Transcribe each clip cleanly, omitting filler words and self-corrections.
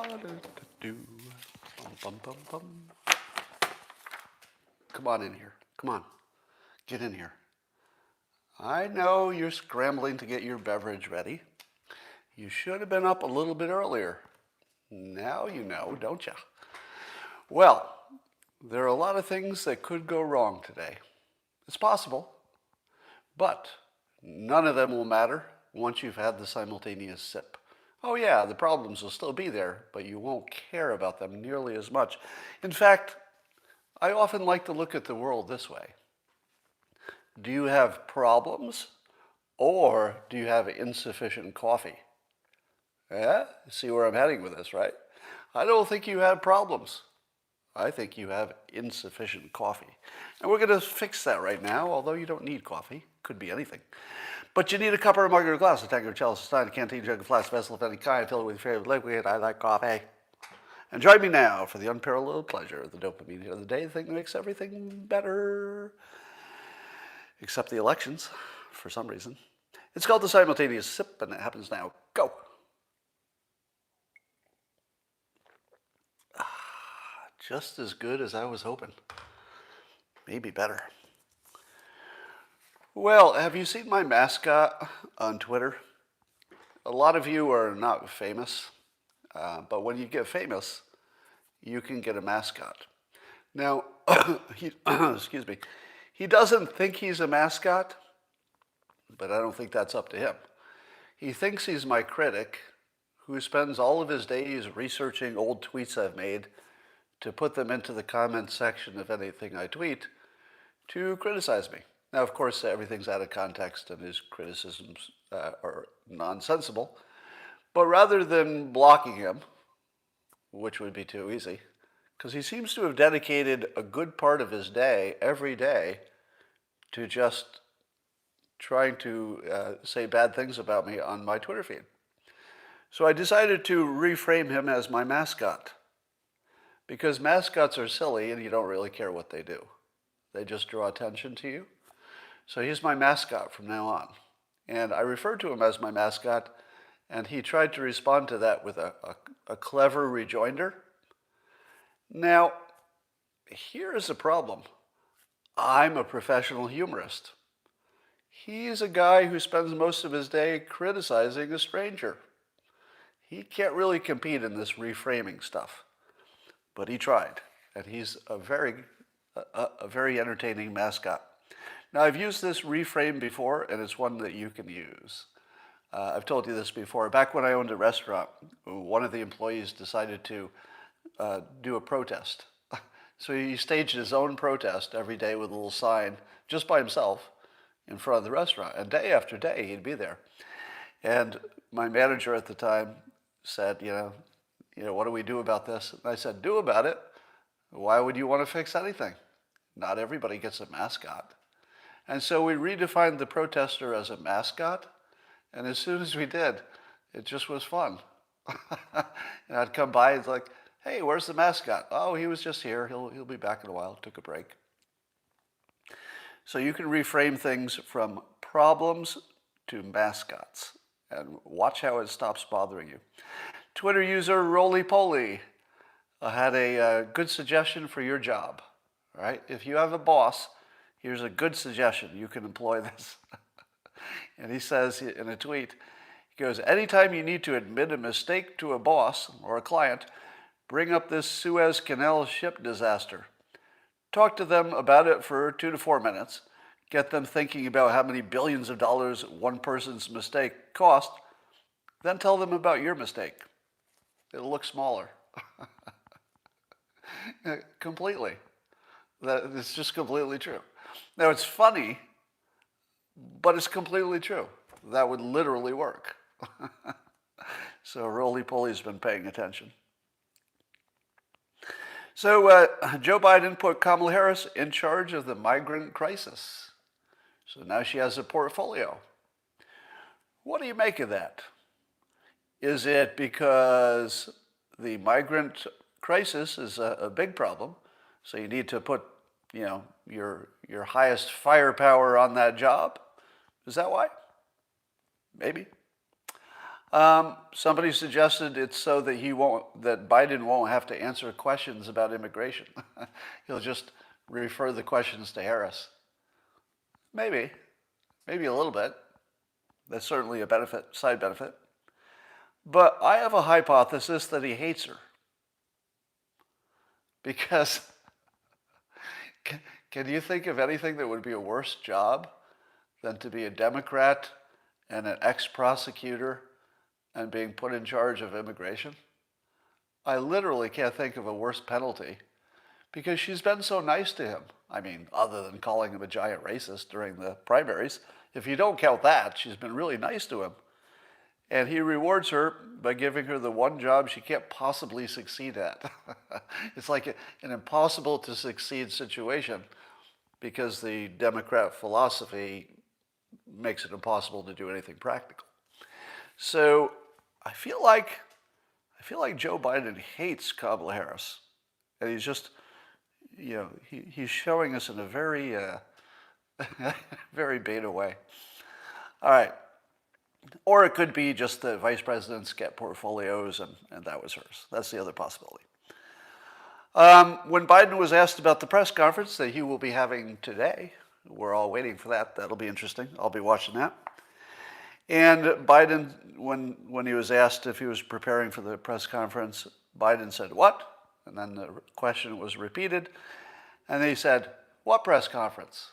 Bum, bum, bum. Come on in here. Come on. Get in here. I know you're scrambling to get your beverage ready. You should have been up a little bit earlier. Now you know, don't you? Well, there are a lot of things that could go wrong today. It's possible, but none of them will matter once you've had the simultaneous sip. Oh yeah, the problems will still be there, but you won't care about them nearly as much. In fact, I often like to look at the world this way. Do you have problems, or do you have insufficient coffee? Yeah, see where I'm heading with this, right? I don't think you have problems. I think you have insufficient coffee. And we're going to fix that right now, although you don't need coffee. Could be anything. But you need a cup or a mug or a glass, a tank or a chalice, a stein, a canteen, jug, a flask, vessel of any kind, filled with your favorite liquid. I like coffee. And join me now for the unparalleled pleasure of the dopamine of the day, the thing that makes everything better. Except the elections, for some reason. It's called the simultaneous sip, and it happens now. Go. Just as good as I was hoping. Maybe better. Well, have you seen my mascot on Twitter? A lot of you are not famous, but when you get famous, you can get a mascot. Now, excuse me, he doesn't think he's a mascot, but I don't think that's up to him. He thinks he's my critic, who spends all of his days researching old tweets I've made to put them into the comment section of anything I tweet to criticize me. Now, of course, everything's out of context and his criticisms are nonsensical. But rather than blocking him, which would be too easy, because he seems to have dedicated a good part of his day, every day, to just trying to say bad things about me on my Twitter feed. So I decided to reframe him as my mascot. Because mascots are silly and you don't really care what they do. They just draw attention to you. So he's my mascot from now on. And I referred to him as my mascot, and he tried to respond to that with a clever rejoinder. Now, here's the problem. I'm a professional humorist. He's a guy who spends most of his day criticizing a stranger. He can't really compete in this reframing stuff. But he tried, and he's a very entertaining mascot. Now, I've used this reframe before, and it's one that you can use. I've told you this before. Back when I owned a restaurant, one of the employees decided to do a protest. So he staged his own protest every day with a little sign, just by himself, in front of the restaurant. And day after day, he'd be there. And my manager at the time said, what do we do about this? And I said, do about it. Why would you want to fix anything? Not everybody gets a mascot. And so we redefined the protester as a mascot. And as soon as we did, it just was fun. And I'd come by, it's like, hey, where's the mascot? Oh, he was just here. He'll be back in a while. Took a break. So you can reframe things from problems to mascots. And watch how it stops bothering you. Twitter user Roly Poly had a good suggestion for your job. All right? If you have a boss, here's a good suggestion. You can employ this. And he says in a tweet, he goes, anytime you need to admit a mistake to a boss or a client, bring up this Suez Canal ship disaster. Talk to them about it for 2 to 4 minutes. Get them thinking about how many billions of dollars one person's mistake cost. Then tell them about your mistake. It'll look smaller. Completely. It's just completely true. Now, it's funny, but it's completely true. That would literally work. So Roly Poly's been paying attention. So Joe Biden put Kamala Harris in charge of the migrant crisis. So now she has a portfolio. What do you make of that? Is it because the migrant crisis is a big problem, so you need to put, your highest firepower on that job? Is that why? Maybe. Somebody suggested it's so that that Biden won't have to answer questions about immigration. He'll just refer the questions to Harris. Maybe a little bit. That's certainly a benefit, side benefit. But I have a hypothesis that he hates her. Because can you think of anything that would be a worse job than to be a Democrat and an ex-prosecutor and being put in charge of immigration? I literally can't think of a worse penalty because she's been so nice to him. I mean, other than calling him a giant racist during the primaries. If you don't count that, she's been really nice to him. And he rewards her by giving her the one job she can't possibly succeed at. It's like an impossible to succeed situation because the Democrat philosophy makes it impossible to do anything practical. So I feel like Joe Biden hates Kamala Harris, and he's just, he's showing us in a very, very beta way. All right. Or it could be just the vice presidents get portfolios and that was hers. That's the other possibility. When Biden was asked about the press conference that he will be having today, we're all waiting for that. That'll be interesting. I'll be watching that. And Biden, when he was asked if he was preparing for the press conference, Biden said, "What?" And then the question was repeated. And then he said, "What press conference?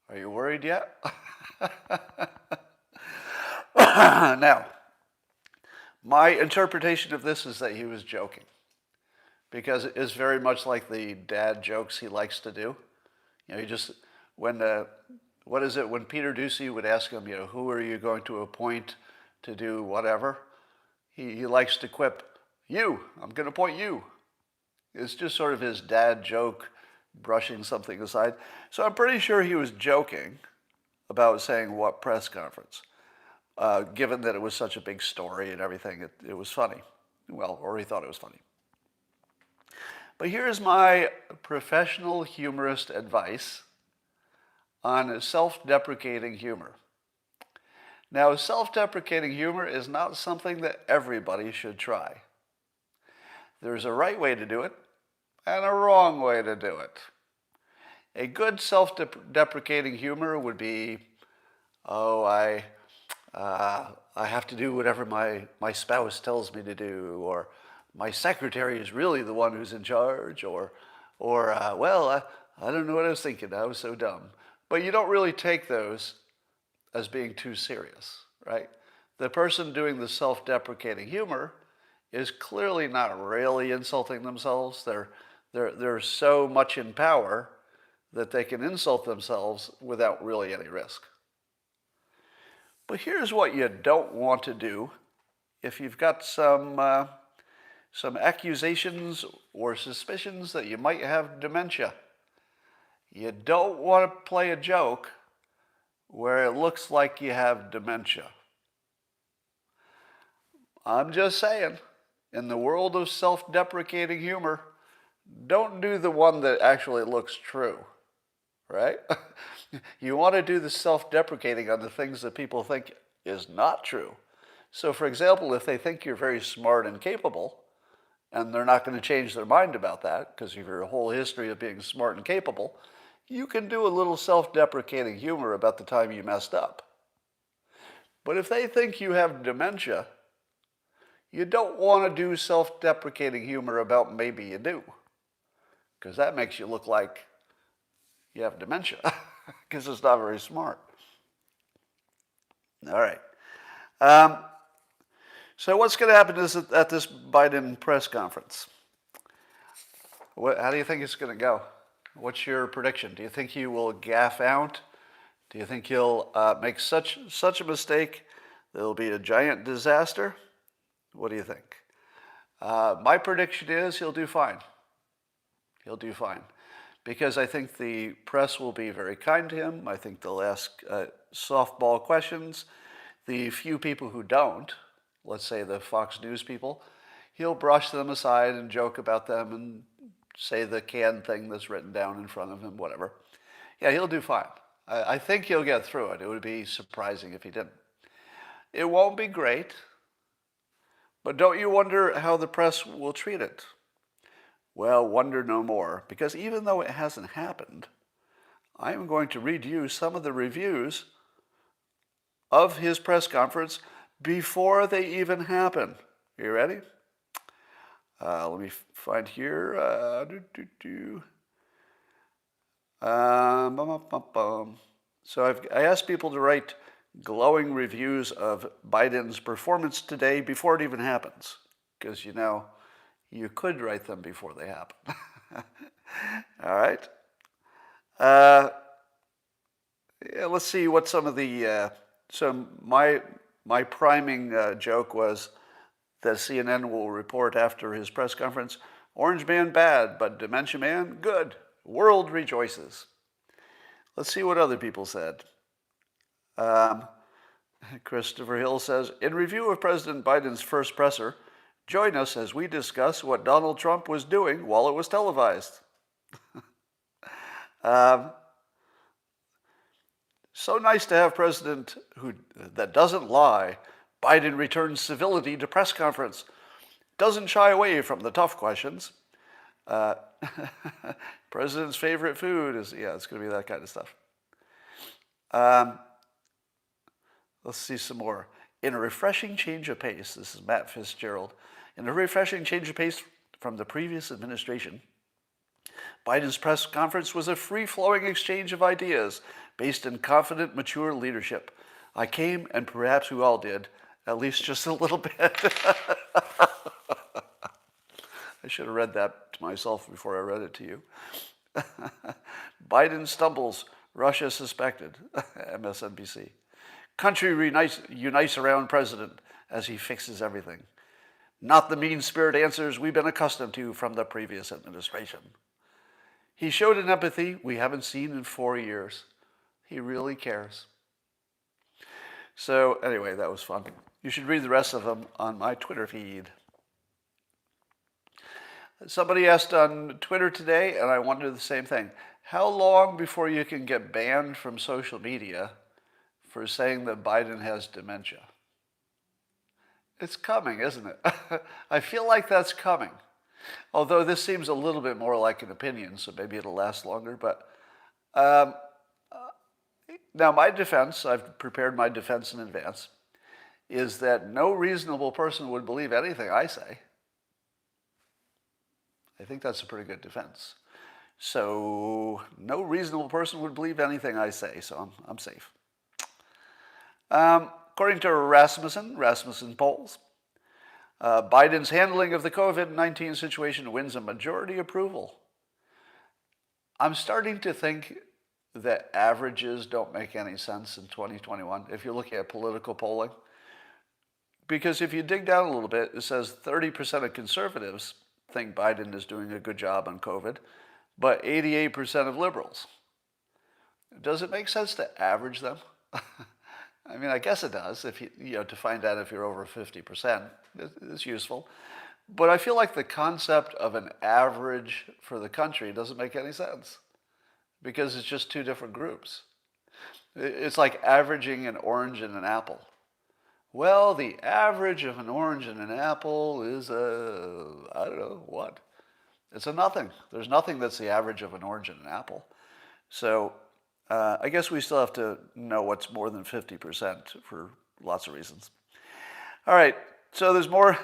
Are you worried yet?" Now, my interpretation of this is that he was joking, because it is very much like the dad jokes he likes to do. He just, when Peter Doocy would ask him, who are you going to appoint to do whatever? He likes to quip, "You, I'm going to appoint you." It's just sort of his dad joke, brushing something aside. So I'm pretty sure he was joking about saying what press conference, given that it was such a big story and everything. It was funny. Well, or he thought it was funny. But here's my professional humorist advice on self-deprecating humor. Now, self-deprecating humor is not something that everybody should try. There's a right way to do it and a wrong way to do it. A good self-deprecating humor would be, "Oh, I have to do whatever my spouse tells me to do," or "my secretary is really the one who's in charge," or "Well, I don't know what I was thinking. I was so dumb." But you don't really take those as being too serious, right? The person doing the self-deprecating humor is clearly not really insulting themselves. They're so much in power that they can insult themselves without really any risk. But here's what you don't want to do if you've got some accusations or suspicions that you might have dementia. You don't want to play a joke where it looks like you have dementia. I'm just saying, in the world of self-deprecating humor, don't do the one that actually looks true, right? You want to do the self-deprecating on the things that people think is not true. So, for example, if they think you're very smart and capable, and they're not going to change their mind about that because of your whole history of being smart and capable, you can do a little self-deprecating humor about the time you messed up. But if they think you have dementia, you don't want to do self-deprecating humor about maybe you do, because that makes you look like you have dementia, because it's not very smart. All right. So what's going to happen at this Biden press conference? How do you think it's going to go? What's your prediction? Do you think he will gaff out? Do you think he'll make such a mistake that it'll be a giant disaster? What do you think? My prediction is he'll do fine. He'll do fine. Because I think the press will be very kind to him. I think they'll ask softball questions. The few people who don't, let's say the Fox News people, he'll brush them aside and joke about them and say the canned thing that's written down in front of him, whatever. Yeah, he'll do fine. I think he'll get through it. It would be surprising if he didn't. It won't be great, but don't you wonder how the press will treat it? Well, wonder no more, because even though it hasn't happened, I am going to read you some of the reviews of his press conference before they even happen. You ready? Let me find here. So I asked people to write glowing reviews of Biden's performance today before it even happens, because you could write them before they happen. All right. Yeah, let's see what some of the. So my priming joke was that CNN will report after his press conference, Orange Man bad, but Dementia Man good. World rejoices. Let's see what other people said. Christopher Hill says, in review of President Biden's first presser, join us as we discuss what Donald Trump was doing while it was televised. So nice to have president that doesn't lie. Biden returns civility to press conference. Doesn't shy away from the tough questions. President's favorite food is, it's going to be that kind of stuff. Let's see some more. In a refreshing change of pace, this is Matt Fitzgerald, in a refreshing change of pace from the previous administration, Biden's press conference was a free-flowing exchange of ideas based in confident, mature leadership. I came, and perhaps we all did, at least just a little bit. I should have read that to myself before I read it to you. Biden stumbles, Russia suspected, MSNBC. Country unites around president as he fixes everything. Not the mean-spirit answers we've been accustomed to from the previous administration. He showed an empathy we haven't seen in 4 years. He really cares. So anyway, that was fun. You should read the rest of them on my Twitter feed. Somebody asked on Twitter today, and I wonder the same thing. How long before you can get banned from social media for saying that Biden has dementia? It's coming, isn't it? I feel like that's coming. Although this seems a little bit more like an opinion, so maybe it'll last longer. But now my defense, I've prepared my defense in advance, is that no reasonable person would believe anything I say. I think that's a pretty good defense. So no reasonable person would believe anything I say, so I'm safe. According to Rasmussen polls, Biden's handling of the COVID-19 situation wins a majority approval. I'm starting to think that averages don't make any sense in 2021 if you're looking at political polling. Because if you dig down a little bit, it says 30% of conservatives think Biden is doing a good job on COVID, but 88% of liberals. Does it make sense to average them? I mean, I guess it does. If to find out if you're over 50%, it's useful. But I feel like the concept of an average for the country doesn't make any sense because it's just two different groups. It's like averaging an orange and an apple. Well, the average of an orange and an apple is I don't know what. It's a nothing. There's nothing that's the average of an orange and an apple. So I guess we still have to know what's more than 50% for lots of reasons. All right, so there's more.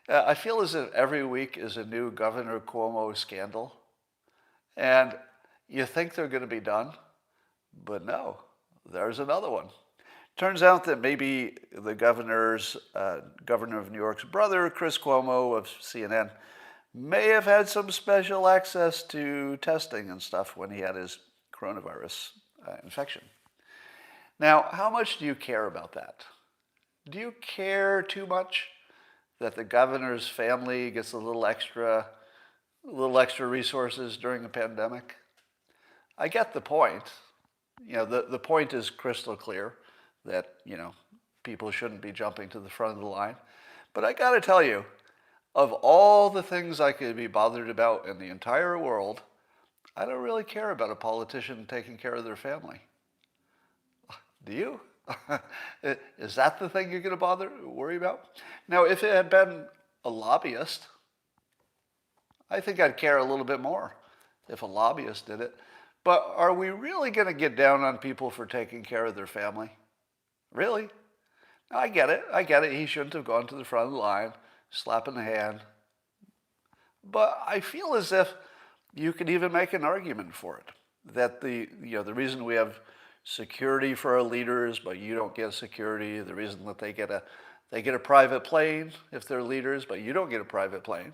I feel as if every week is a new Governor Cuomo scandal. And you think they're going to be done, but no, there's another one. Turns out that maybe the governor of New York's brother, Chris Cuomo of CNN, may have had some special access to testing and stuff when he had his coronavirus infection. Now, how much do you care about that? Do you care too much that the governor's family gets a little extra resources during a pandemic? I get the point. The point is crystal clear that, people shouldn't be jumping to the front of the line. But I got to tell you, of all the things I could be bothered about in the entire world, I don't really care about a politician taking care of their family. Do you? Is that the thing you're going to worry about? Now, if it had been a lobbyist, I think I'd care a little bit more if a lobbyist did it. But are we really going to get down on people for taking care of their family? Really? I get it. I get it. He shouldn't have gone to the front of the line, slapping the hand. But I feel as if you could even make an argument for it. That the reason we have security for our leaders, but you don't get security, the reason that they get a private plane if they're leaders, but you don't get a private plane,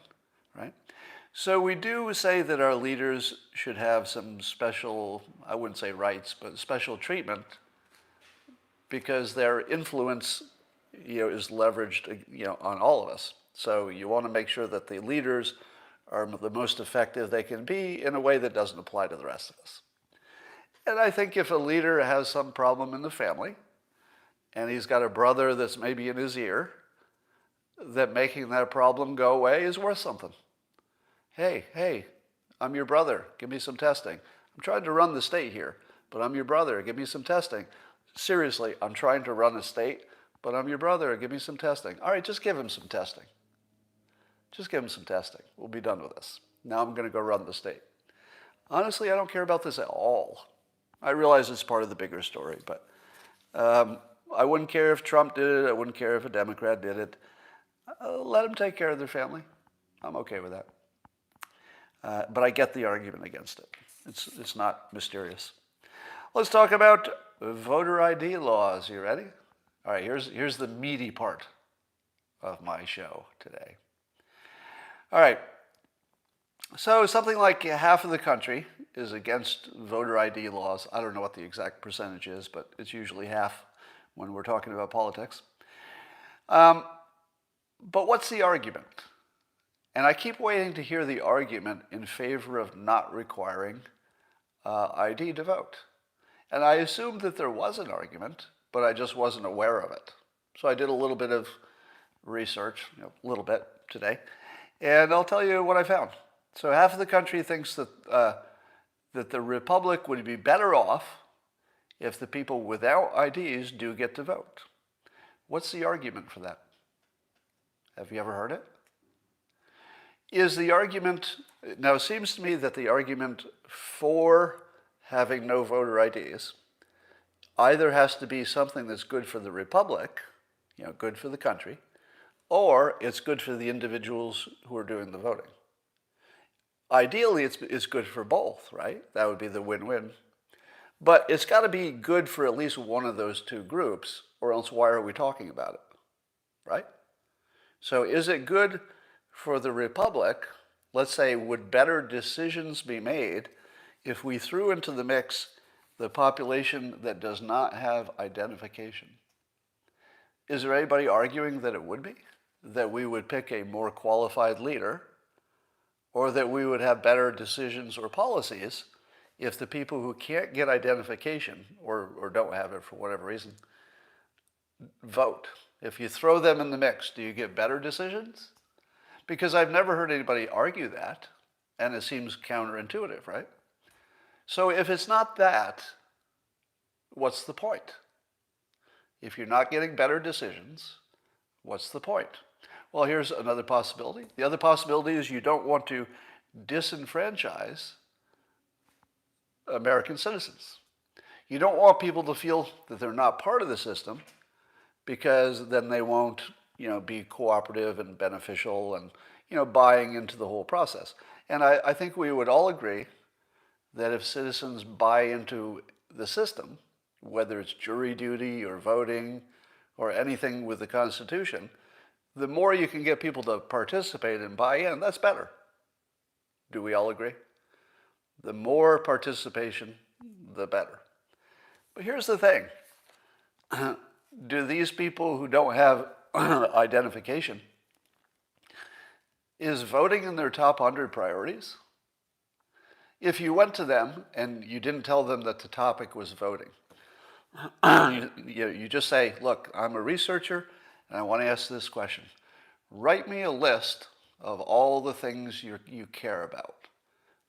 right? So we do say that our leaders should have some special, I wouldn't say rights, but special treatment because their influence, is leveraged, on all of us. So you want to make sure that the leaders are the most effective they can be in a way that doesn't apply to the rest of us. And I think if a leader has some problem in the family, and he's got a brother that's maybe in his ear, that making that problem go away is worth something. Hey, I'm your brother. Give me some testing. I'm trying to run the state here, but I'm your brother. Give me some testing. Seriously, I'm trying to run a state, but I'm your brother. Give me some testing. All right, just give him some testing. Just give him some testing. We'll be done with this. Now I'm going to go run the state. Honestly, I don't care about this at all. I realize it's part of the bigger story, but I wouldn't care if Trump did it. I wouldn't care if a Democrat did it. Let them take care of their family. I'm okay with that. But I get the argument against it. It's not mysterious. Let's talk about voter ID laws. You ready? All right, here's the meaty part of my show today. All right. So something like half of the country is against voter ID laws. I don't know what the exact percentage is, but it's usually half when we're talking about politics. But what's the argument? And I keep waiting to hear the argument in favor of not requiring ID to vote. And I assumed that there was an argument, but I just wasn't aware of it. So I did a little bit of research, a little bit today, and I'll tell you what I found. So half of the country thinks that that the republic would be better off if the people without IDs do get to vote. What's the argument for that? Have you ever heard it? Is the argument, now it seems to me that the argument for having no voter IDs either has to be something that's good for the republic, good for the country, or it's good for the individuals who are doing the voting. Ideally, it's good for both, right? That would be the win-win. But it's got to be good for at least one of those two groups, or else why are we talking about it, right? So is it good for the republic? Let's say, would better decisions be made if we threw into the mix the population that does not have identification? Is there anybody arguing that it would be? That we would pick a more qualified leader, or that we would have better decisions or policies if the people who can't get identification or don't have it for whatever reason vote? If you throw them in the mix, do you get better decisions? Because I've never heard anybody argue that, and it seems counterintuitive, right? So if it's not that, what's the point? If you're not getting better decisions, what's the point? Well, here's another possibility. The other possibility is you don't want to disenfranchise American citizens. You don't want people to feel that they're not part of the system, because then they won't, be cooperative and beneficial and, buying into the whole process. And I think we would all agree that if citizens buy into the system, whether it's jury duty or voting or anything with the Constitution, the more you can get people to participate and buy in, that's better. Do we all agree? The more participation, the better. But here's the thing. Do these people who don't have identification, is voting in their top 100 priorities? If you went to them and you didn't tell them that the topic was voting, you just say, look, I'm a researcher and I want to ask this question. Write me a list of all the things you care about,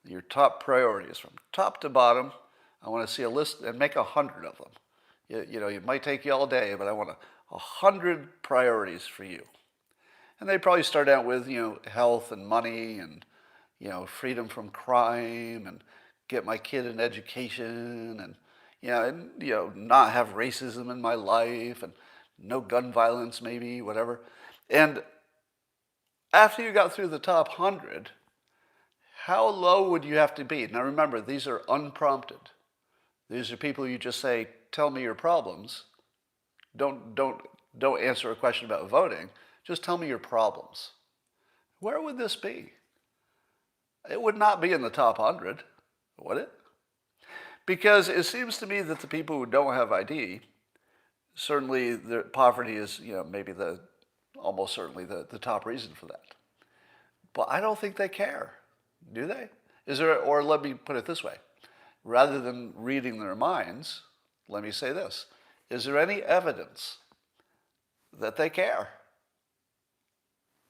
your top priorities from top to bottom. I want to see a list, and make 100 of them. It might take you all day, but I want 100 priorities for you. And they probably start out with, health and money and, freedom from crime and get my kid an education and, not have racism in my life and no gun violence maybe, whatever. And after you got through the top 100, how low would you have to be? Now remember, these are unprompted. These are people you just say, tell me your problems. Don't answer a question about voting. Just tell me your problems. Where would this be? It would not be in the top 100, would it? Because it seems to me that the people who don't have ID, certainly their poverty is, maybe almost certainly the top reason for that. But I don't think they care, do they? Or let me put it this way. Rather than reading their minds, let me say this. Is there any evidence that they care?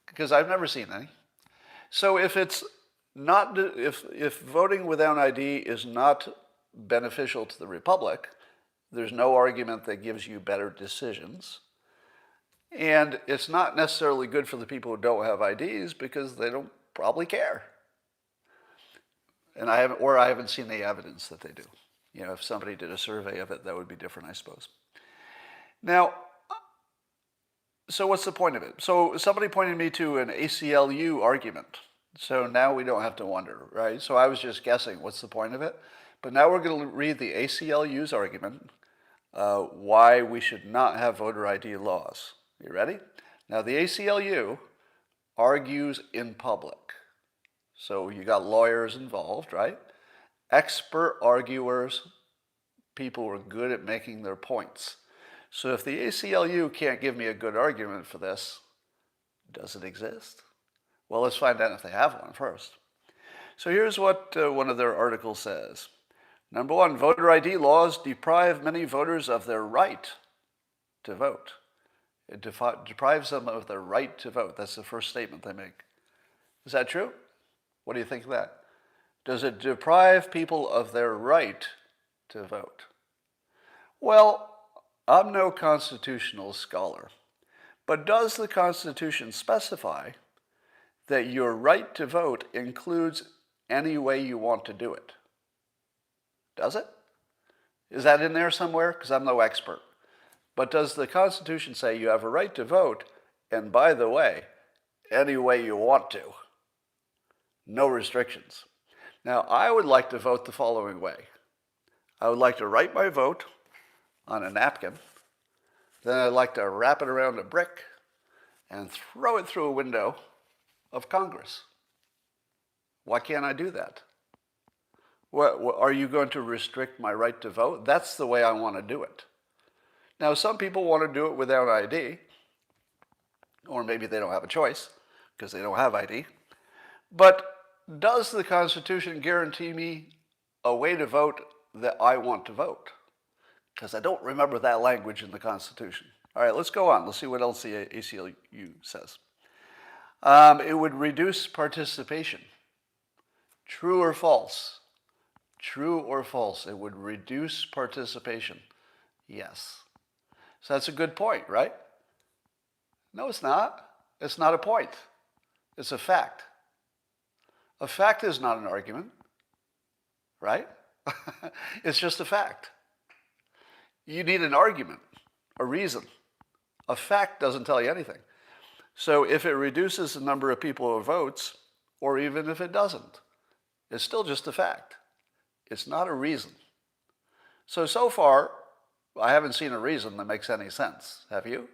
Because I've never seen any. So if voting without ID is not beneficial to the republic, there's no argument that gives you better decisions. And it's not necessarily good for the people who don't have IDs because they don't probably care. And I haven't seen the evidence that they do. If somebody did a survey of it, that would be different, I suppose. Now, so what's the point of it? So somebody pointed me to an ACLU argument. So now we don't have to wonder, right? So I was just guessing what's the point of it. But now we're going to read the ACLU's argument, why we should not have voter ID laws. You ready? Now the ACLU argues in public. So you got lawyers involved, right? Expert arguers, people who are good at making their points. So if the ACLU can't give me a good argument for this, does it exist? Well, let's find out if they have one first. So here's what one of their articles says. Number one, voter ID laws deprive many voters of their right to vote. It deprives them of their right to vote. That's the first statement they make. Is that true? What do you think of that? Does it deprive people of their right to vote? Well, I'm no constitutional scholar, but does the Constitution specify that your right to vote includes any way you want to do it? Does it? Is that in there somewhere? Because I'm no expert. But does the Constitution say you have a right to vote, and by the way, any way you want to? No restrictions. Now, I would like to vote the following way. I would like to write my vote on a napkin. Then I'd like to wrap it around a brick and throw it through a window of Congress. Why can't I do that? Are you going to restrict my right to vote? That's the way I want to do it. Now, some people want to do it without ID, or maybe they don't have a choice because they don't have ID. But does the Constitution guarantee me a way to vote that I want to vote? Because I don't remember that language in the Constitution. All right, let's go on. Let's see what else the ACLU says. It would reduce participation. True or false? True or false? It would reduce participation. Yes. So that's a good point, right? No, it's not. It's not a point. It's a fact. A fact is not an argument, right? It's just a fact. You need an argument, a reason. A fact doesn't tell you anything. So if it reduces the number of people who votes, or even if it doesn't, it's still just a fact. It's not a reason. So far, I haven't seen a reason that makes any sense. Have you?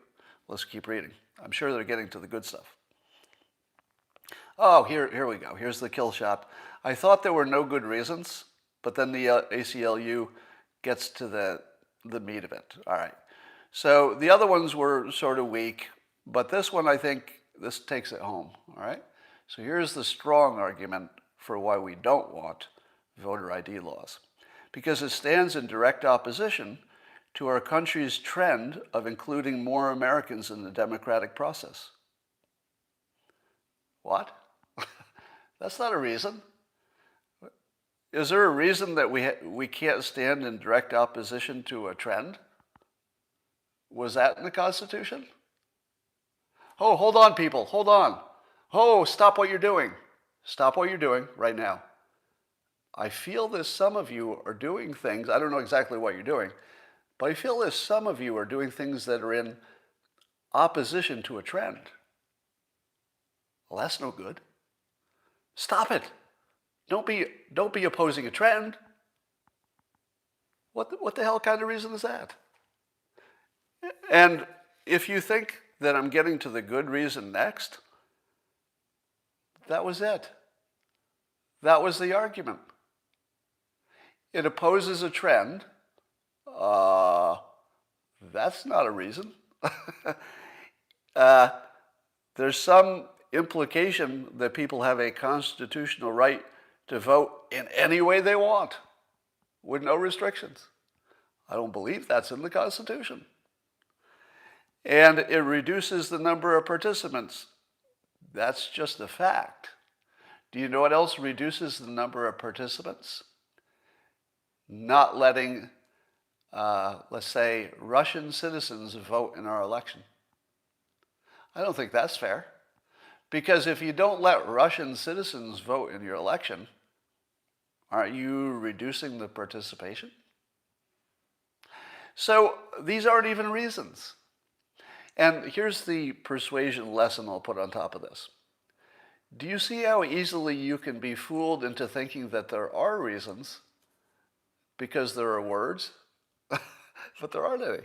Let's keep reading. I'm sure they're getting to the good stuff. Oh, here we go. Here's the kill shot. I thought there were no good reasons, but then the ACLU gets to the meat of it. All right. So the other ones were sort of weak, but this one, I think, this takes it home. All right. So here's the strong argument for why we don't want voter ID laws. Because it stands in direct opposition to our country's trend of including more Americans in the democratic process. What? That's not a reason. Is there a reason that we can't stand in direct opposition to a trend? Was that in the Constitution? Oh, hold on, people. Hold on. Oh, stop what you're doing. Stop what you're doing right now. I feel that some of you are doing things, I don't know exactly what you're doing, but I feel that some of you are doing things that are in opposition to a trend. Well, that's no good. Stop it. Don't be opposing a trend. What the hell kind of reason is that? And if you think that I'm getting to the good reason next, that was it. That was the argument. It opposes a trend. That's not a reason. There's some implication that people have a constitutional right to vote in any way they want, with no restrictions. I don't believe that's in the Constitution. And it reduces the number of participants. That's just a fact. Do you know what else reduces the number of participants? Not letting, let's say, Russian citizens vote in our election. I don't think that's fair. Because if you don't let Russian citizens vote in your election, aren't you reducing the participation? So these aren't even reasons. And here's the persuasion lesson I'll put on top of this. Do you see how easily you can be fooled into thinking that there are reasons because there are words? But there aren't any.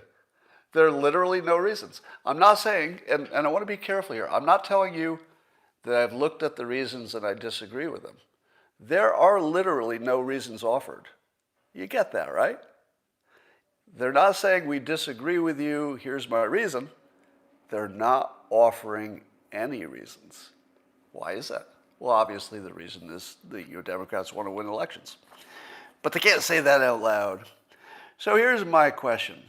There are literally no reasons. I'm not saying, and I want to be careful here, I'm not telling you that I've looked at the reasons and I disagree with them. There are literally no reasons offered. You get that, right? They're not saying we disagree with you, here's my reason. They're not offering any reasons. Why is that? Well, obviously the reason is that you Democrats want to win elections. But they can't say that out loud. So here's my question.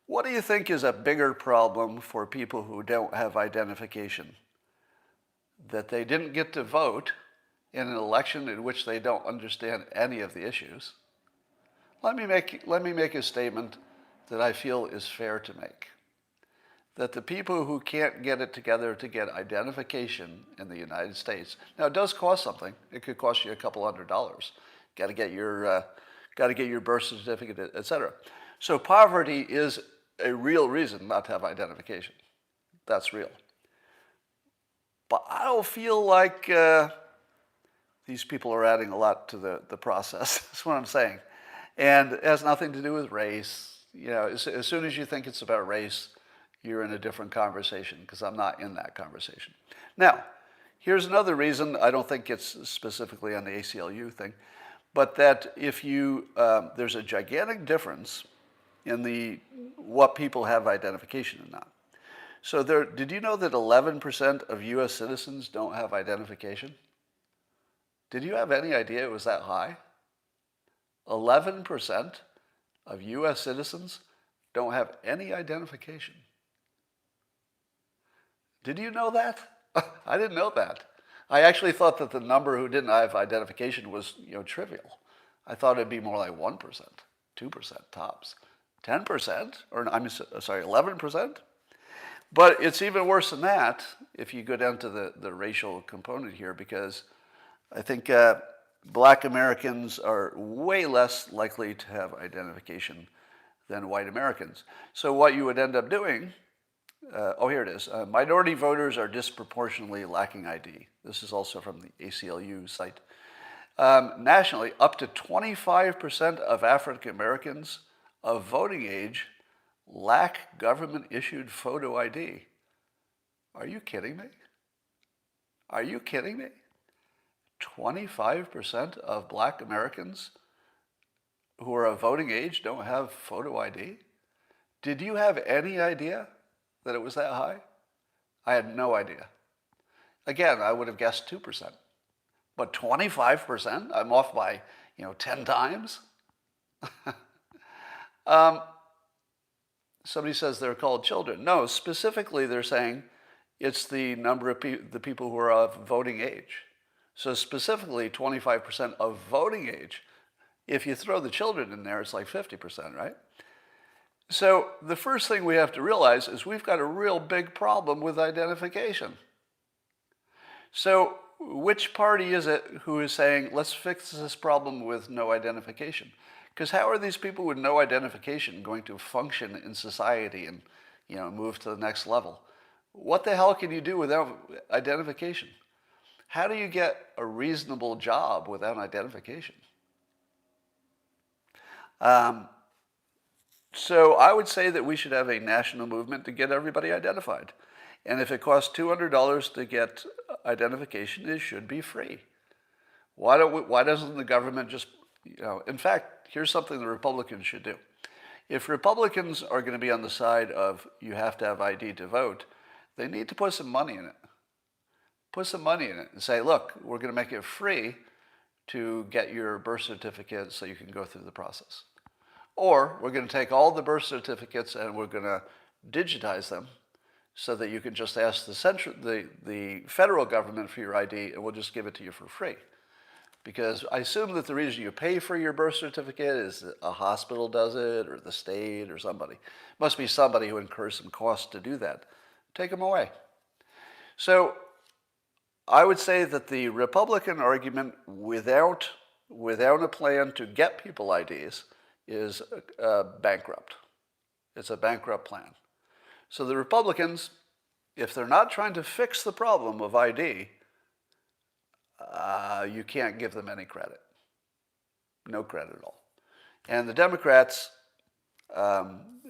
What do you think is a bigger problem for people who don't have identification? That they didn't get to vote in an election in which they don't understand any of the issues? Let me make a statement that I feel is fair to make. That the people who can't get it together to get identification in the United States, now it does cost something. It could cost you a couple $100. Got to get your birth certificate, etc. So poverty is a real reason not to have identification. That's real. But I don't feel like these people are adding a lot to the process. That's what I'm saying. And it has nothing to do with race. You know, as soon as you think it's about race, you're in a different conversation, because I'm not in that conversation. Now, here's another reason. I don't think it's specifically on the ACLU thing, but that if you, there's a gigantic difference in what people have identification and not. So did you know that 11% of US citizens don't have identification? Did you have any idea it was that high? 11% of US citizens don't have any identification. Did you know that? I didn't know that. I actually thought that the number who didn't have identification was, trivial. I thought it'd be more like 1%, 2% tops. 10%, or I'm sorry, 11%? But it's even worse than that if you go down to the racial component here, because I think Black Americans are way less likely to have identification than white Americans. So what you would end up doing, here it is. Minority voters are disproportionately lacking ID. This is also from the ACLU site. Nationally, up to 25% of African Americans of voting age lack government-issued photo ID. Are you kidding me? Are you kidding me? 25% of Black Americans who are of voting age don't have photo ID? Did you have any idea that it was that high? I had no idea. Again, I would have guessed 2%. But 25%? I'm off by, 10 times? Somebody says they're called children. No, specifically they're saying it's the number of the people who are of voting age. So specifically 25% of voting age. If you throw the children in there, it's like 50%, right? So the first thing we have to realize is we've got a real big problem with identification. So which party is it who is saying, let's fix this problem with no identification? Because how are these people with no identification going to function in society and, move to the next level? What the hell can you do without identification? How do you get a reasonable job without identification? So I would say that we should have a national movement to get everybody identified. And if it costs $200 to get identification, it should be free. Why doesn't the government just, in fact, here's something the Republicans should do. If Republicans are going to be on the side of you have to have ID to vote, they need to put some money in it. Put some money in it and say, look, we're going to make it free to get your birth certificate so you can go through the process. Or we're going to take all the birth certificates and we're going to digitize them so that you can just ask the federal government for your ID and we'll just give it to you for free. Because I assume that the reason you pay for your birth certificate is that a hospital does it or the state or somebody. It must be somebody who incurs some cost to do that. Take them away. So I would say that the Republican argument without a plan to get people IDs is bankrupt. It's a bankrupt plan. So the Republicans, if they're not trying to fix the problem of ID, you can't give them any credit. No credit at all. And the Democrats,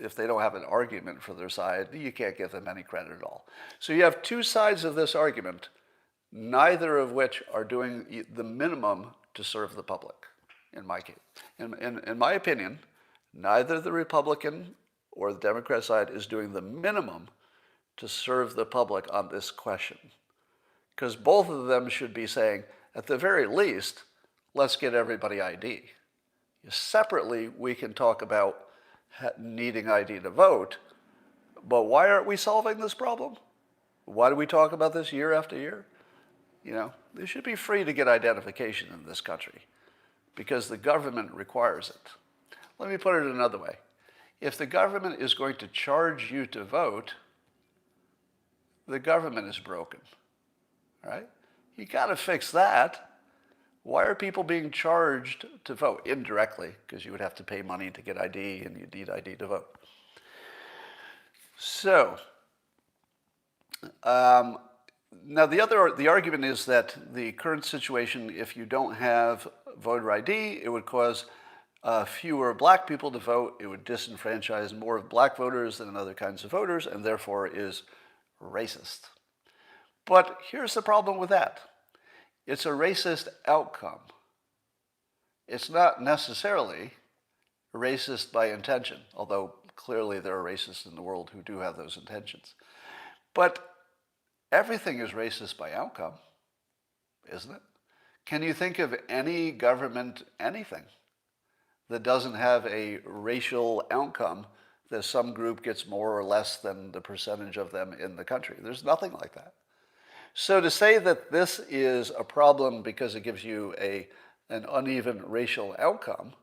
if they don't have an argument for their side, you can't give them any credit at all. So you have two sides of this argument, neither of which are doing the minimum to serve the public, in my case. In my opinion, neither the Republican or the Democrat side is doing the minimum to serve the public on this question. Because both of them should be saying, at the very least, let's get everybody ID. Separately, we can talk about needing ID to vote, but why aren't we solving this problem? Why do we talk about this year after year? They should be free to get identification in this country because the government requires it. Let me put it another way. If the government is going to charge you to vote, the government is broken, right? You got to fix that. Why are people being charged to vote? Indirectly, because you would have to pay money to get ID and you need ID to vote. So, now the argument is that the current situation, if you don't have voter ID, it would cause fewer black people to vote. It would disenfranchise more black voters than other kinds of voters, and therefore is racist. But here's the problem with that. It's a racist outcome. It's not necessarily racist by intention, although clearly there are racists in the world who do have those intentions. But everything is racist by outcome, isn't it? Can you think of any government, anything, that doesn't have a racial outcome that some group gets more or less than the percentage of them in the country? There's nothing like that. So to say that this is a problem because it gives you an uneven racial outcome,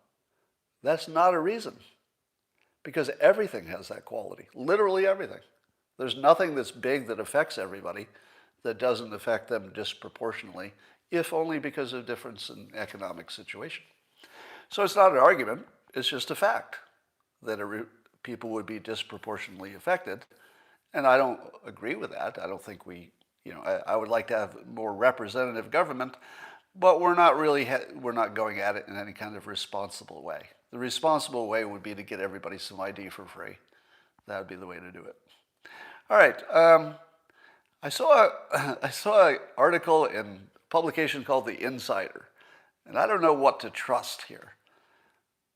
that's not a reason. Because everything has that quality, literally everything. There's nothing that's big that affects everybody that doesn't affect them disproportionately, if only because of difference in economic situation. So it's not an argument, it's just a fact that people would be disproportionately affected. And I don't agree with that. I don't think I would like to have more representative government, but we're not going at it in any kind of responsible way. The responsible way would be to get everybody some ID for free. That would be the way to do it. All right. I saw an article in a publication called The Insider, and I don't know what to trust here.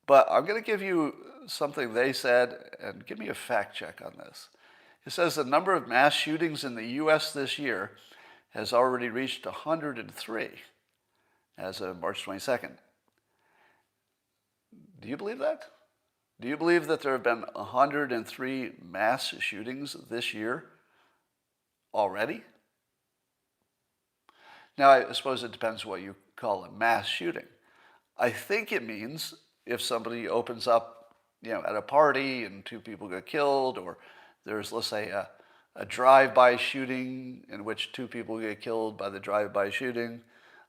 But I'm going to give you something they said, and give me a fact check on this. It says the number of mass shootings in the U.S. this year has already reached 103 as of March 22nd. Do you believe that? Do you believe that there have been 103 mass shootings this year already? Now, I suppose it depends what you call a mass shooting. I think it means if somebody opens up at a party and 2 people get killed, or there's, let's say, a drive-by shooting in which 2 people get killed by the drive-by shooting.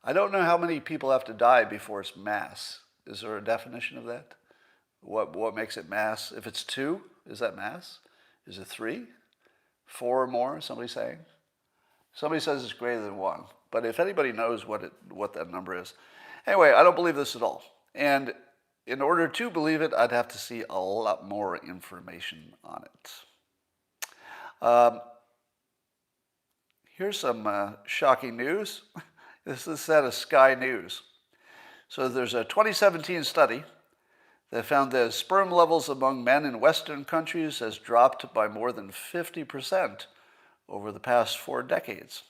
I don't know how many people have to die before it's mass. Is there a definition of that? What makes it mass? If it's 2, is that mass? Is it 3? 4 or more, somebody's saying? Somebody says it's greater than 1. But if anybody knows what that number is. Anyway, I don't believe this at all. And in order to believe it, I'd have to see a lot more information on it. Here's some shocking news. This is out of Sky News. So there's a 2017 study that found that sperm levels among men in Western countries has dropped by more than 50% over the past 4 decades.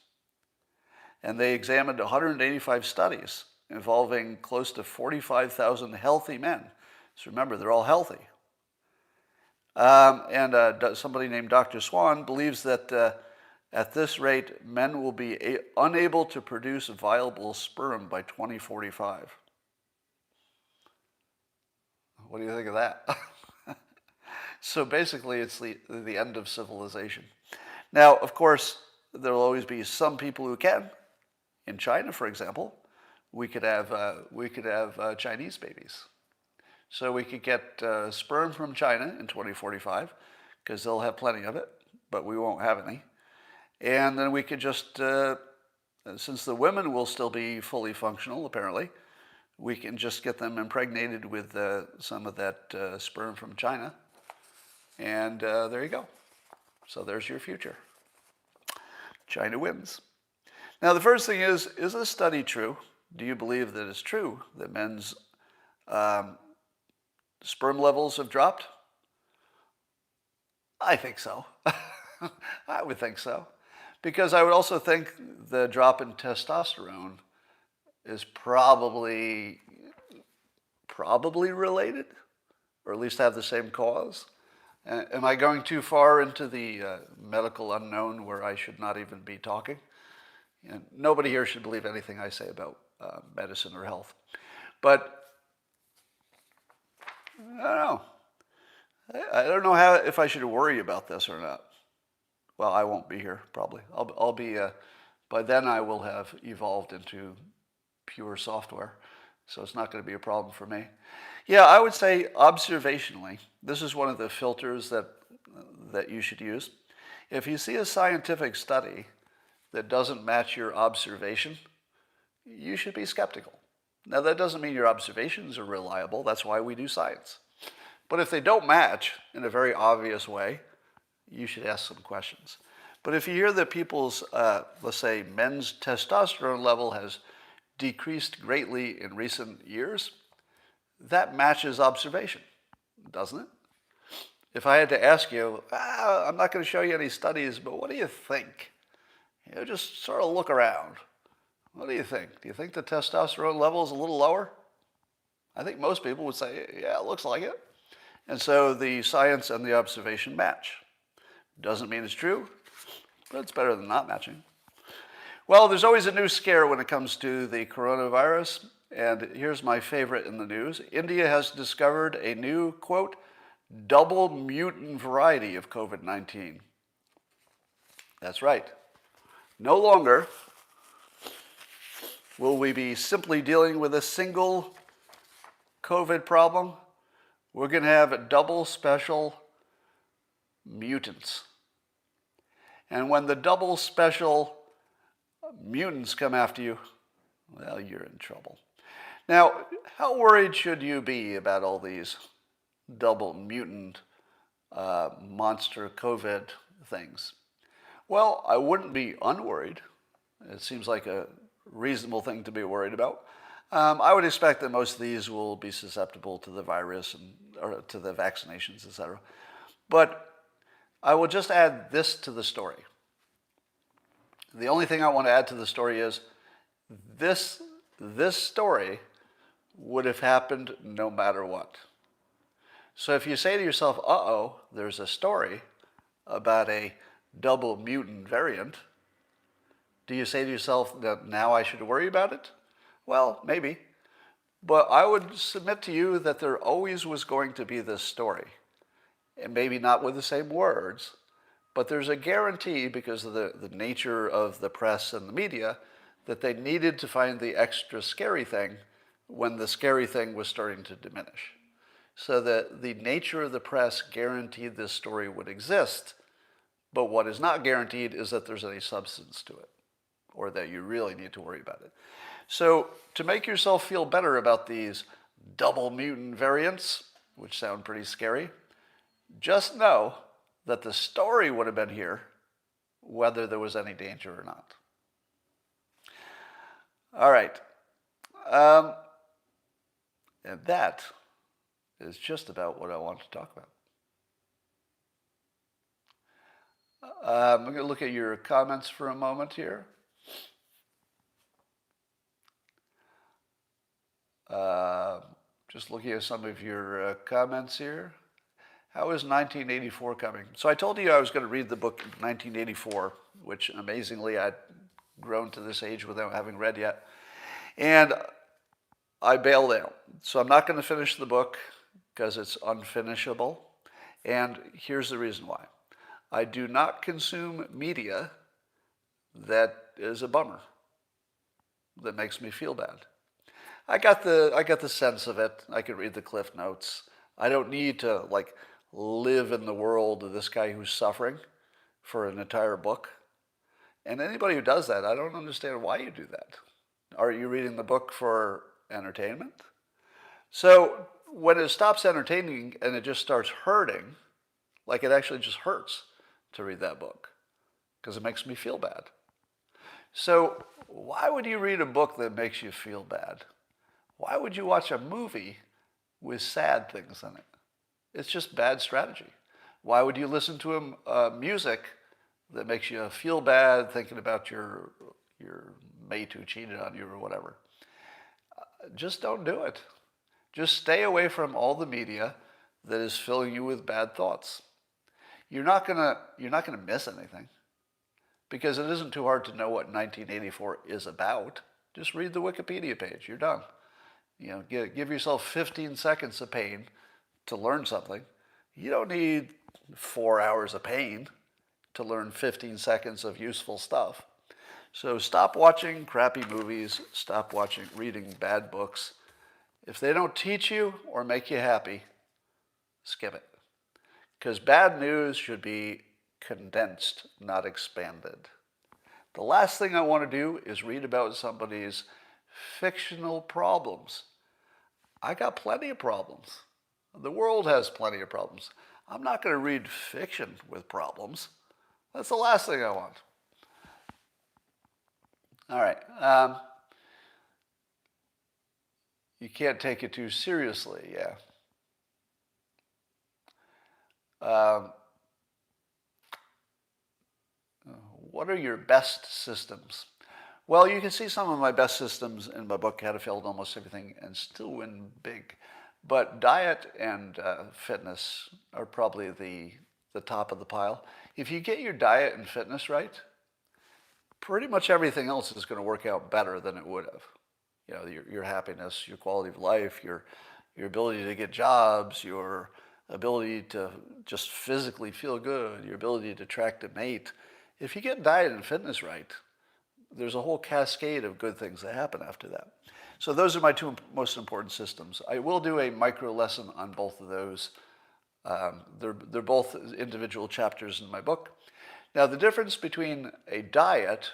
And they examined 185 studies involving close to 45,000 healthy men. So remember, they're all healthy. Somebody named Dr. Swan believes that at this rate, men will be unable to produce viable sperm by 2045. What do you think of that? So basically, it's the end of civilization. Now, of course, there will always be some people who can. In China, for example, we could have Chinese babies. So we could get sperm from China in 2045, because they'll have plenty of it, but we won't have any. And then we could just, since the women will still be fully functional, apparently, we can just get them impregnated with some of that sperm from China. And there you go. So there's your future. China wins. Now, the first thing is this study true? Do you believe that it's true that men's sperm levels have dropped? I think so. I would think so. Because I would also think the drop in testosterone is probably related, or at least have the same cause. Am I going too far into the medical unknown where I should not even be talking? And nobody here should believe anything I say about medicine or health. But I don't know. I don't know if I should worry about this or not. Well, I won't be here, probably. I'll be, by then I will have evolved into pure software, so it's not going to be a problem for me. Yeah, I would say observationally, this is one of the filters that you should use. If you see a scientific study that doesn't match your observation, you should be skeptical. Now, that doesn't mean your observations are reliable. That's why we do science. But if they don't match in a very obvious way, you should ask some questions. But if you hear that people's, let's say, men's testosterone level has decreased greatly in recent years, that matches observation, doesn't it? If I had to ask you, I'm not going to show you any studies, but what do you think? Just sort of look around. What do you think? Do you think the testosterone level is a little lower? I think most people would say, yeah, it looks like it. And so the science and the observation match. Doesn't mean it's true, but it's better than not matching. Well, there's always a new scare when it comes to the coronavirus, and here's my favorite in the news. India has discovered a new, quote, double-mutant variety of COVID-19. That's right. No longer will we be simply dealing with a single COVID problem. We're going to have double special mutants. And when the double special mutants come after you, well, you're in trouble. Now, how worried should you be about all these double mutant monster COVID things? Well, I wouldn't be unworried. It seems like a reasonable thing to be worried about. I would expect that most of these will be susceptible to the virus or to the vaccinations, etc. But I will just add this to the story. The only thing I want to add to the story is this story would have happened no matter what. So if you say to yourself, uh-oh, there's a story about a double mutant variant, do you say to yourself that now I should worry about it? Well, maybe. But I would submit to you that there always was going to be this story, and maybe not with the same words, but there's a guarantee because of the nature of the press and the media that they needed to find the extra scary thing when the scary thing was starting to diminish. So that the nature of the press guaranteed this story would exist, but what is not guaranteed is that there's any substance to it, or that you really need to worry about it. So to make yourself feel better about these double-mutant variants, which sound pretty scary, just know that the story would have been here whether there was any danger or not. All right. And that is just about what I want to talk about. I'm going to look at your comments for a moment here. Just looking at some of your comments here. How is 1984 coming? So I told you I was going to read the book 1984, which amazingly I'd grown to this age without having read yet. And I bailed out. So I'm not going to finish the book because it's unfinishable. And here's the reason why. I do not consume media that is a bummer, that makes me feel bad. I got the sense of it. I could read the Cliff Notes. I don't need to live in the world of this guy who's suffering for an entire book. And anybody who does that, I don't understand why you do that. Are you reading the book for entertainment? So when it stops entertaining and it just starts hurting, like it actually just hurts to read that book because it makes me feel bad. So why would you read a book that makes you feel bad? Why would you watch a movie with sad things in it? It's just bad strategy. Why would you listen to music that makes you feel bad thinking about your mate who cheated on you or whatever? Just don't do it. Just stay away from all the media that is filling you with bad thoughts. You're not gonna miss anything because it isn't too hard to know what 1984 is about. Just read the Wikipedia page. You're done. Give yourself 15 seconds of pain to learn something. You don't need 4 hours of pain to learn 15 seconds of useful stuff. So stop watching crappy movies. Stop reading bad books. If they don't teach you or make you happy, skip it. Because bad news should be condensed, not expanded. The last thing I want to do is read about somebody's fictional problems. I got plenty of problems. The world has plenty of problems. I'm not going to read fiction with problems. That's the last thing I want. All right. You can't take it too seriously, yeah. What are your best systems? Well, you can see some of my best systems in my book, How to Fail at Almost Everything and Still Win Big. But diet and fitness are probably the top of the pile. If you get your diet and fitness right, pretty much everything else is going to work out better than it would have. Your happiness, your quality of life, your ability to get jobs, your ability to just physically feel good, your ability to attract a mate. If you get diet and fitness right, there's a whole cascade of good things that happen after that. So those are my two most important systems. I will do a micro lesson on both of those. They're both individual chapters in my book. Now, the difference between a diet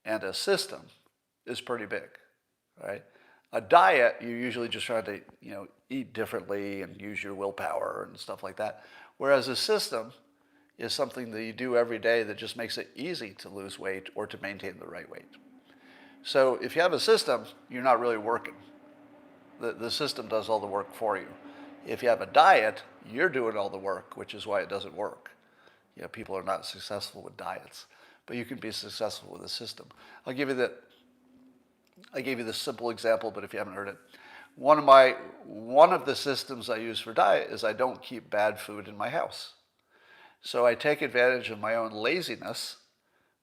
and a system is pretty big, right? A diet, you usually just try to, eat differently and use your willpower and stuff like that. Whereas a system is something that you do every day that just makes it easy to lose weight or to maintain the right weight. So if you have a system, you're not really working. The system does all the work for you. If you have a diet, you're doing all the work, which is why it doesn't work. People are not successful with diets, but you can be successful with a system. I gave you this simple example, but if you haven't heard it, one of the systems I use for diet is I don't keep bad food in my house. So I take advantage of my own laziness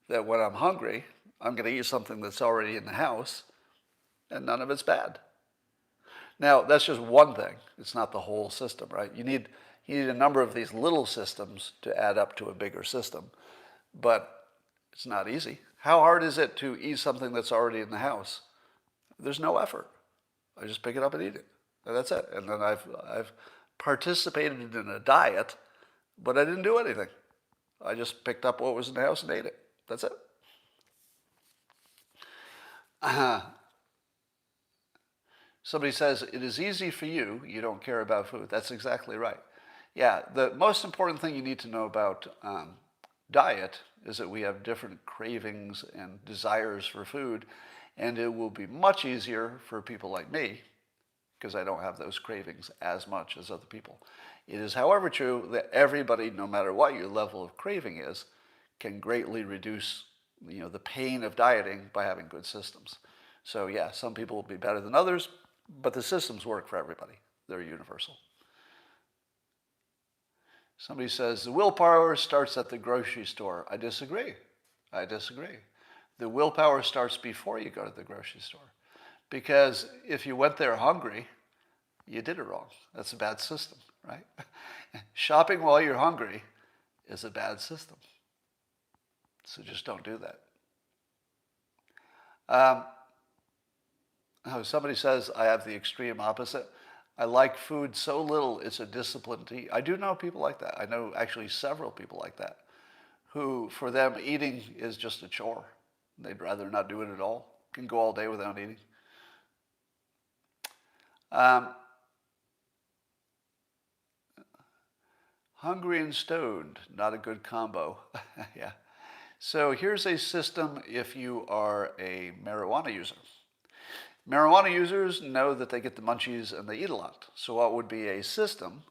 that when I'm hungry, I'm going to eat something that's already in the house, and none of it's bad. Now, that's just one thing. It's not the whole system, right? You need a number of these little systems to add up to a bigger system. But it's not easy. How hard is it to eat something that's already in the house? There's no effort. I just pick it up and eat it. And that's it. And then I've participated in a diet, but I didn't do anything. I just picked up what was in the house and ate it. That's it. Somebody says, it is easy for you. You don't care about food. That's exactly right. Yeah, the most important thing you need to know about diet is that we have different cravings and desires for food, and it will be much easier for people like me, because I don't have those cravings as much as other people. It is, however, true that everybody, no matter what your level of craving is, can greatly reduce the pain of dieting by having good systems. So yeah, some people will be better than others, but the systems work for everybody. They're universal. Somebody says, the willpower starts at the grocery store. I disagree. I disagree. The willpower starts before you go to the grocery store. Because if you went there hungry, you did it wrong. That's a bad system, right? Shopping while you're hungry is a bad system. So just don't do that. Somebody says, I have the extreme opposite. I like food so little, it's a discipline to eat. I do know people like that. I know actually several people like that, who for them eating is just a chore. They'd rather not do it at all. Can go all day without eating. Hungry and stoned, not a good combo. Yeah. So here's a system if you are a marijuana user. Marijuana users know that they get the munchies and they eat a lot. So what would be a system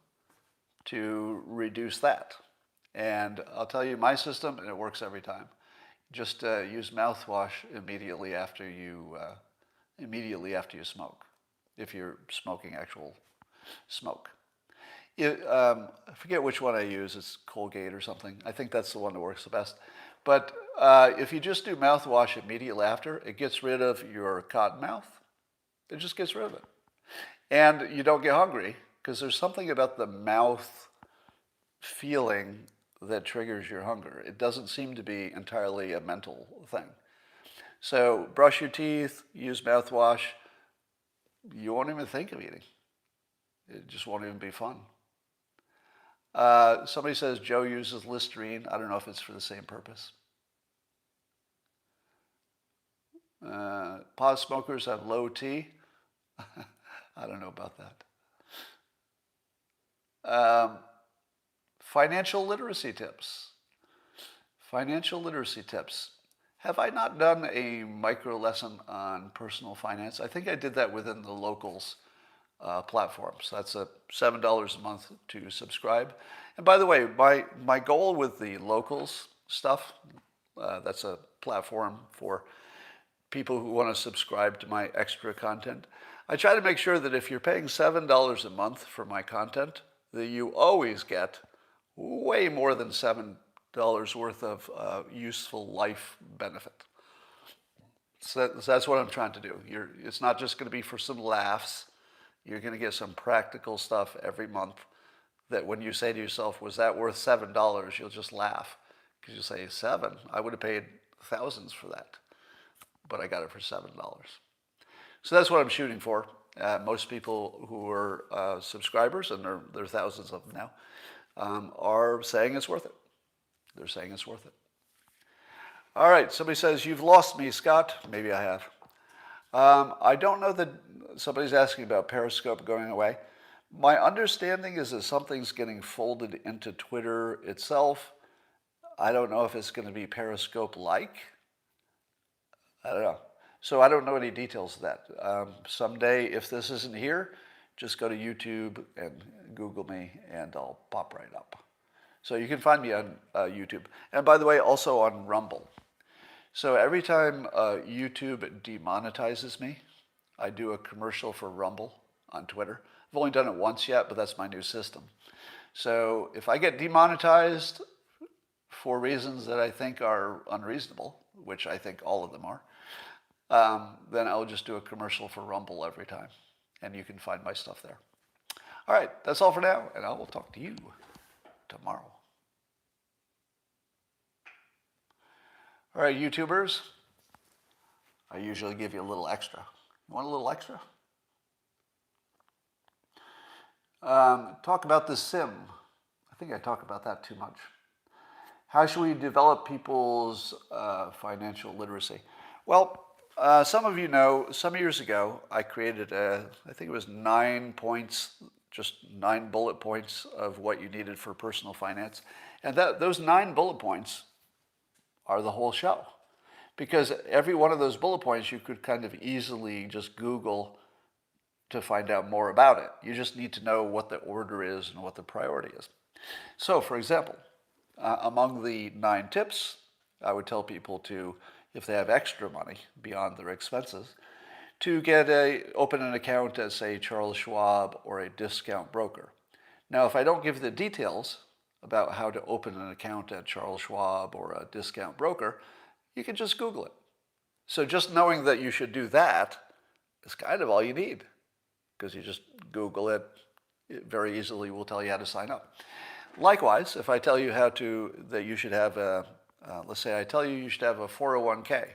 to reduce that? And I'll tell you my system, and it works every time. Just use mouthwash immediately after you smoke, if you're smoking actual smoke. I forget which one I use. It's Colgate or something. I think that's the one that works the best. But if you just do mouthwash immediately after, it gets rid of your cotton mouth. It just gets rid of it. And you don't get hungry, because there's something about the mouth feeling that triggers your hunger. It doesn't seem to be entirely a mental thing. So brush your teeth, use mouthwash. You won't even think of eating. It just won't even be fun. Somebody says Joe uses Listerine. I don't know if it's for the same purpose. Pot smokers have low T. I don't know about that. Financial literacy tips. Financial literacy tips. Have I not done a micro lesson on personal finance? I think I did that within the Locals platform. So that's $7 a month to subscribe. And by the way, my goal with the Locals stuff, that's a platform for people who want to subscribe to my extra content. I try to make sure that if you're paying $7 a month for my content, that you always get way more than $7 worth of useful life benefit. So that's what I'm trying to do. It's not just going to be for some laughs. You're going to get some practical stuff every month that when you say to yourself, was that worth $7? You'll just laugh. Because you say, 7? I would have paid thousands for that. But I got it for $7. So that's what I'm shooting for. Most people who are subscribers, and there are thousands of them now, are saying it's worth it. They're saying it's worth it. All right, somebody says, you've lost me, Scott. Maybe I have. I don't know that somebody's asking about Periscope going away. My understanding is that something's getting folded into Twitter itself. I don't know if it's going to be Periscope-like. I don't know. So I don't know any details of that. Someday, if this isn't here, just go to YouTube and Google me, and I'll pop right up. So you can find me on YouTube. And by the way, also on Rumble. So every time YouTube demonetizes me, I do a commercial for Rumble on Twitter. I've only done it once yet, but that's my new system. So if I get demonetized for reasons that I think are unreasonable, which I think all of them are, then I'll just do a commercial for Rumble every time. and you can find my stuff there. All right, that's all for now, and I will talk to you tomorrow. All right, YouTubers, I usually give you a little extra. You want a little extra? Talk about the sim. I think I talk about that too much. How should we develop people's financial literacy? Well, some of you know, some years ago, I created I think it was 9 points, just 9 bullet points of what you needed for personal finance. And those 9 bullet points are the whole show. Because every one of those bullet points you could kind of easily just Google to find out more about it. You just need to know what the order is and what the priority is. So, for example, among the 9 tips, I would tell people to, if they have extra money beyond their expenses, to open an account at, say, Charles Schwab or a discount broker. Now, if I don't give the details about how to open an account at Charles Schwab or a discount broker, you can just Google it. So just knowing that you should do that is kind of all you need, because you just Google it. It very easily will tell you how to sign up. Likewise, if I tell you that you should have let's say I tell you you should have a 401k,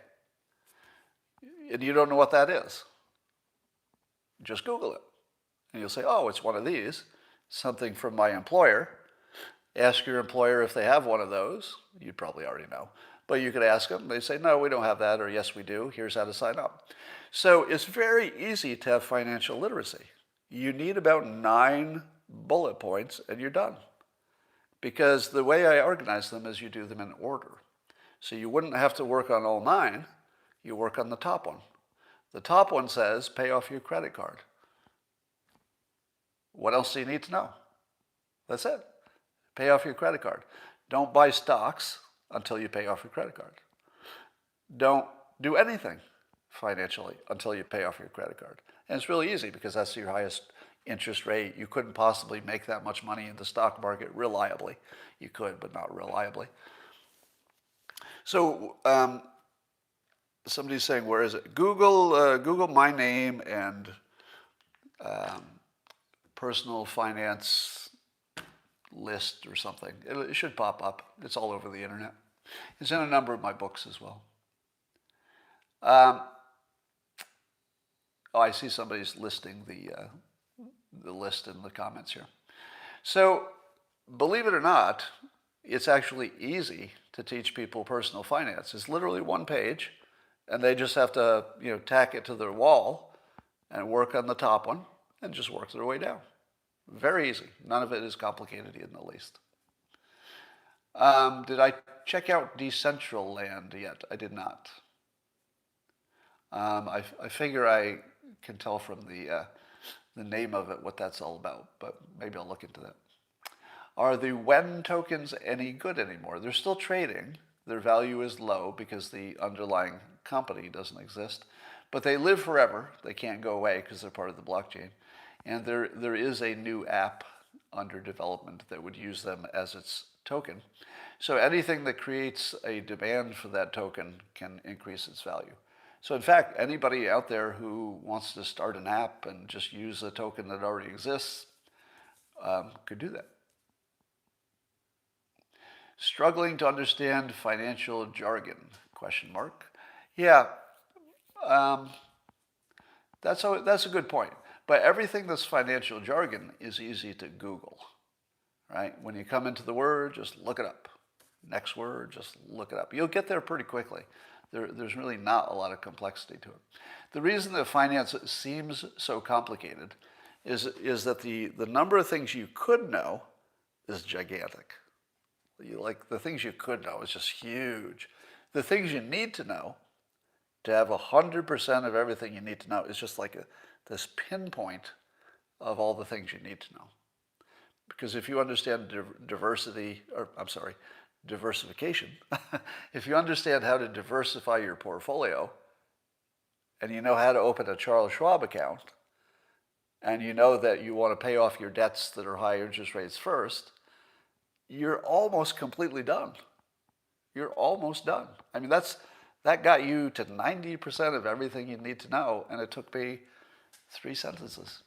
and you don't know what that is, just Google it. And you'll say, oh, it's one of these, something from my employer. Ask your employer if they have one of those. You probably already know. But you could ask them. They say, no, we don't have that, or yes, we do. Here's how to sign up. So it's very easy to have financial literacy. You need about 9 bullet points, and you're done. Because the way I organize them is you do them in order. So you wouldn't have to work on all 9. You work on the top one. The top one says, pay off your credit card. What else do you need to know? That's it. Pay off your credit card. Don't buy stocks until you pay off your credit card. Don't do anything financially until you pay off your credit card. And it's really easy because that's your highest interest rate. You couldn't possibly make that much money in the stock market reliably. You could, but not reliably. So somebody's saying, where is it? Google my name and personal finance list or something. It should pop up. It's all over the internet. It's in a number of my books as well. Oh, I see somebody's listing the list in the comments here. So, believe it or not, it's actually easy to teach people personal finance. It's literally 1 page, and they just have to, tack it to their wall and work on the top one and just work their way down. Very easy. None of it is complicated in the least. Did I check out Decentraland yet? I did not. I figure I can tell from the name of it what that's all about, but maybe I'll look into that. Are the WEN tokens any good anymore? They're still trading. Their value is low because the underlying company doesn't exist, but they live forever. They can't go away because they're part of the blockchain. And there is a new app under development that would use them as its token. So anything that creates a demand for that token can increase its value. So in fact, anybody out there who wants to start an app and just use a token that already exists could do that. Struggling to understand financial jargon, ? Yeah, that's a good point. But everything that's financial jargon is easy to Google, right? When you come into the word, just look it up. Next word, just look it up. You'll get there pretty quickly. There's really not a lot of complexity to it. The reason that finance seems so complicated is that the number of things you could know is gigantic. The things you could know is just huge. The things you need to know, to have 100% of everything you need to know, is just like this pinpoint of all the things you need to know. Because if you understand diversification, if you understand how to diversify your portfolio, and you know how to open a Charles Schwab account, and you know that you want to pay off your debts that are high interest rates first, you're almost completely done. You're almost done. I mean, that got you to 90% of everything you need to know, and it took me 3 sentences.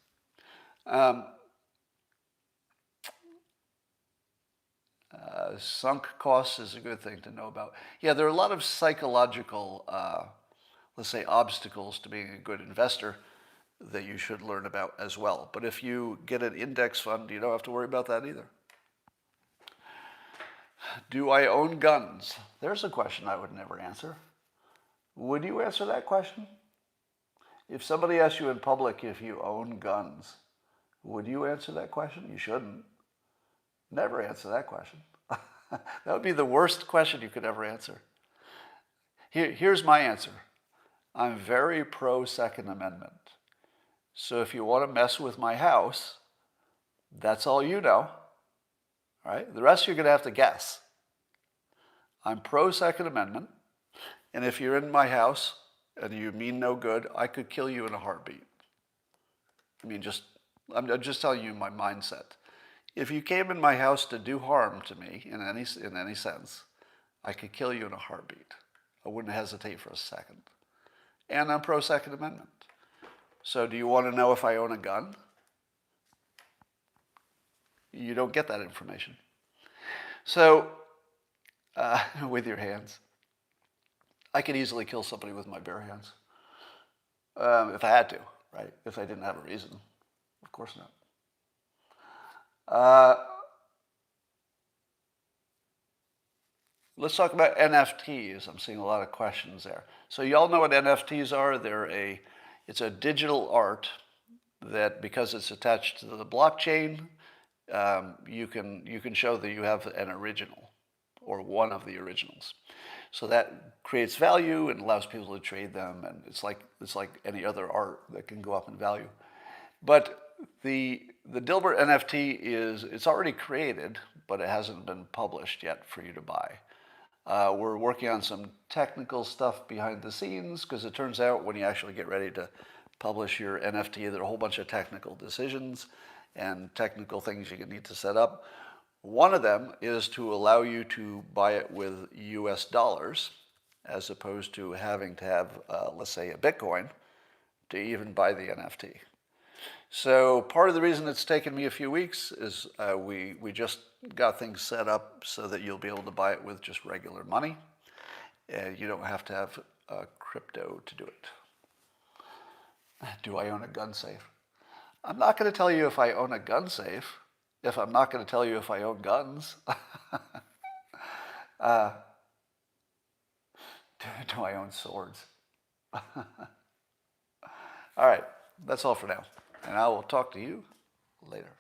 Sunk costs is a good thing to know about. Yeah, there are a lot of psychological, let's say, obstacles to being a good investor that you should learn about as well. But if you get an index fund, you don't have to worry about that either. Do I own guns? There's a question I would never answer. Would you answer that question? If somebody asked you in public if you own guns, would you answer that question? You shouldn't. Never answer that question. That would be the worst question you could ever answer. Here's my answer. I'm very pro Second Amendment. So if you want to mess with my house, that's all you know. All right? The rest you're going to have to guess. I'm pro Second Amendment, and if you're in my house and you mean no good, I could kill you in a heartbeat. I mean, I'm just telling you my mindset. If you came in my house to do harm to me in any sense, I could kill you in a heartbeat. I wouldn't hesitate for a second. And I'm pro Second Amendment. So do you want to know if I own a gun? You don't get that information. So, with your hands. I could easily kill somebody with my bare hands. If I had to, right? If I didn't have a reason. Of course not. Let's talk about NFTs. I'm seeing a lot of questions there. So y'all know what NFTs are? It's a digital art that, because it's attached to the blockchain, you can show that you have an original or one of the originals. So that creates value and allows people to trade them, and it's like any other art that can go up in value. But the Dilbert NFT it's already created, but it hasn't been published yet for you to buy. We're working on some technical stuff behind the scenes, because it turns out when you actually get ready to publish your NFT, there are a whole bunch of technical decisions and technical things you need to set up. One of them is to allow you to buy it with US dollars, as opposed to having to have, let's say, a Bitcoin to even buy the NFT. So part of the reason it's taken me a few weeks is we just got things set up so that you'll be able to buy it with just regular money. And you don't have to have crypto to do it. Do I own a gun safe? I'm not going to tell you if I own a gun safe, if I'm not going to tell you if I own guns. Do I own swords? All right, that's all for now. And I will talk to you later.